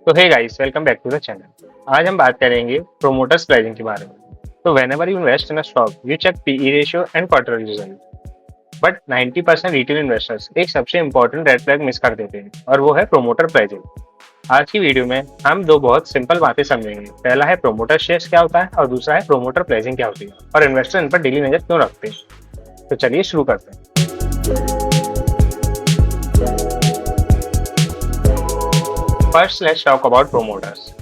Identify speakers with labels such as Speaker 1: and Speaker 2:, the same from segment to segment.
Speaker 1: तो hey guys, welcome back to the channel. आज हम बात करेंगे प्रोमोटर्स प्राइसिंग के बारे में। तो whenever you invest in a stock you check PE ratio and quarterly result. But 90% retail investors एक सबसे इंपॉर्टेंट रेड फ्लैग मिस कर देते हैं और वो है प्रोमोटर प्राइसिंग। आज की वीडियो में हम दो बहुत सिंपल बातें समझेंगे। पहला है प्रोमोटर शेयर्स क्या होता है और दूसरा है प्रोमोटर प्राइसिंग क्या होती है और इन्वेस्टर इन पर डेली नजर क्यों रखते हैं। तो चलिए शुरू करते हैं। First let's talk about promoters.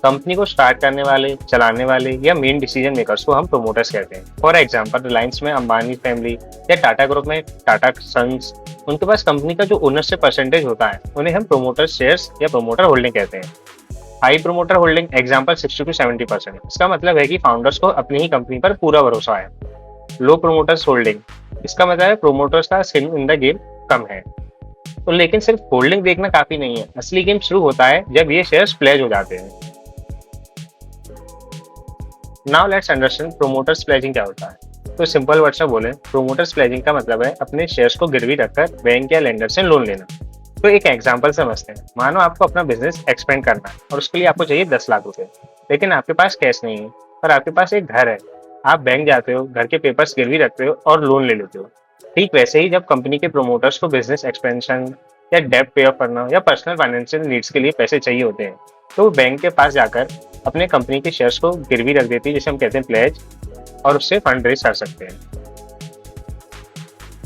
Speaker 1: Company को स्टार्ट करने वाले, चलाने वाले या मेन डिसीजन मेकर्स को हम प्रोमोटर्स कहते हैं। फॉर एग्जांपल रिलायंस में अंबानी फैमिली या टाटा ग्रुप में टाटा सन्स, उनके पास कंपनी का जो ओनरशिप परसेंटेज होता है उन्हें हम प्रोमोटर शेयर्स या प्रोमोटर होल्डिंग कहते हैं। High promoter holding example 60 to 70%। इसका मतलब है कि फाउंडर्स को अपनी ही कंपनी पर पूरा भरोसा है। लो प्रोमोटर्स होल्डिंग, इसका मतलब है प्रोमोटर्स का स्किन इन द गेम कम है। तो लेकिन सिर्फ होल्डिंग देखना काफी नहीं है, असली गेम शुरू होता है जब ये शेयर्स प्लेज हो जाते हैं। Now let's understand promoters pledging क्या होता है। तो सिंपल वर्ड से बोले, प्रोमोटर्स प्लेजिंग का मतलब है अपने शेयर्स को गिरवी रखकर बैंक या लेंडर से लोन लेना। तो एक एग्जांपल समझते हैं। मानो आपको अपना बिजनेस एक्सपेंड करना है और उसके लिए आपको चाहिए 10 लाख रुपए, लेकिन आपके पास कैश नहीं है और आपके पास एक घर है। आप बैंक जाते हो, घर के पेपर्स गिरवी रखते हो और लोन ले लेते हो। ठीक वैसे ही जब कंपनी के प्रोमोटर्स को बिजनेस एक्सपेंशन या डेब्ट पे ऑफ करना या पर्सनल फाइनेंशियल नीड्स के लिए पैसे चाहिए होते हैं, तो वो बैंक के पास जाकर अपने कंपनी के शेयर्स को गिरवी रख देती है, जिसे हम कहते हैं प्लेज, और उससे फंड रेज कर सकते हैं।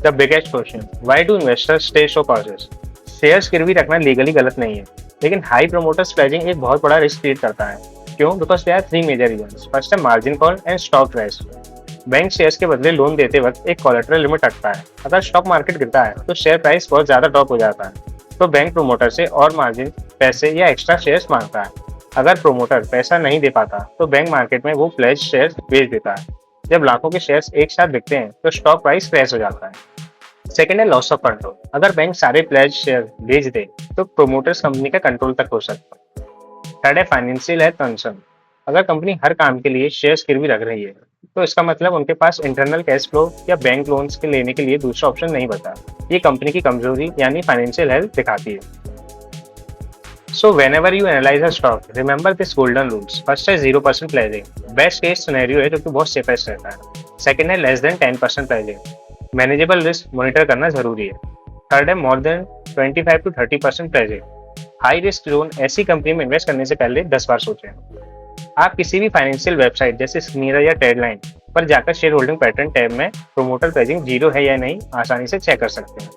Speaker 1: The biggest question, why do investors stay so cautious? Shares गिरवी रखना लीगली गलत नहीं है, लेकिन हाई प्रोमोटर्स प्लेजिंग एक बहुत बड़ा रिस्क क्रिएट करता है। क्यों? Because there are 3 major reasons. First है margin call and stock crash. Bank shares के बदले लोन देते वक्त एक कोलेटरल लिमिट रखता है। अगर स्टॉक मार्केट गिरता है तो शेयर प्राइस बहुत ज्यादा ड्रॉप हो जाता है, तो बैंक प्रोमोटर से और मार्जिन, पैसे या एक्स्ट्रा शेयर्स मांगता है। अगर प्रोमोटर पैसा नहीं दे पाता तो बैंक मार्केट में वो प्लेज शेयर्स बेच देता है। जब लाखों के शेयर्स एक साथ बिकते हैं तो स्टॉक प्राइस क्रैश हो जाता है। सेकेंड है लॉस ऑफ कंट्रोल। अगर बैंक सारे प्लेज शेयर बेच दे तो प्रोमोटर्स कंपनी का कंट्रोल तक हो सकता है। थर्ड है फाइनेंशियल हेल्थ कंसर्न। अगर कंपनी हर काम के लिए शेयर्स गिरवी रख रही है तो इसका मतलब उनके पास इंटरनल कैश फ्लो या बैंक लोन्स के लेने के लिए दूसरा ऑप्शन नहीं बचा। ये कंपनी की कमजोरी यानी फाइनेंशियल हेल्थ दिखाती है। So whenever you analyze a stock, remember this golden rules. First है 0% pledging, बेस्ट केस सिनेरियो है जो कि बहुत सेफेस्ट रहता है। सेकंड है less than 10% pledging, manageable risk monitor करना जरूरी है। थर्ड है more than 25 to 30% pledging, high risk zone, ऐसी कंपनी में इन्वेस्ट करने से पहले 10 बार सोचें। आप किसी भी फाइनेंशियल वेबसाइट जैसे स्मीरा या टेडलाइन पर जाकर शेयर होल्डिंग पैटर्न टैब में प्रोमोटर प्लेजिंग 0 है या नहीं आसानी से चेक कर सकते हैं।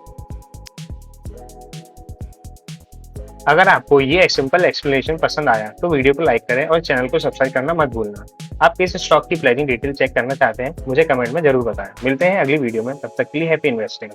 Speaker 1: अगर आपको ये सिंपल एक्सप्लेनेशन पसंद आया तो वीडियो को लाइक करें और चैनल को सब्सक्राइब करना मत भूलना। आप किस स्टॉक की प्लेजिंग डिटेल चेक करना चाहते हैं मुझे कमेंट में जरूर बताएं। मिलते हैं अगली वीडियो में, तब तक के लिए हैप्पी इन्वेस्टिंग।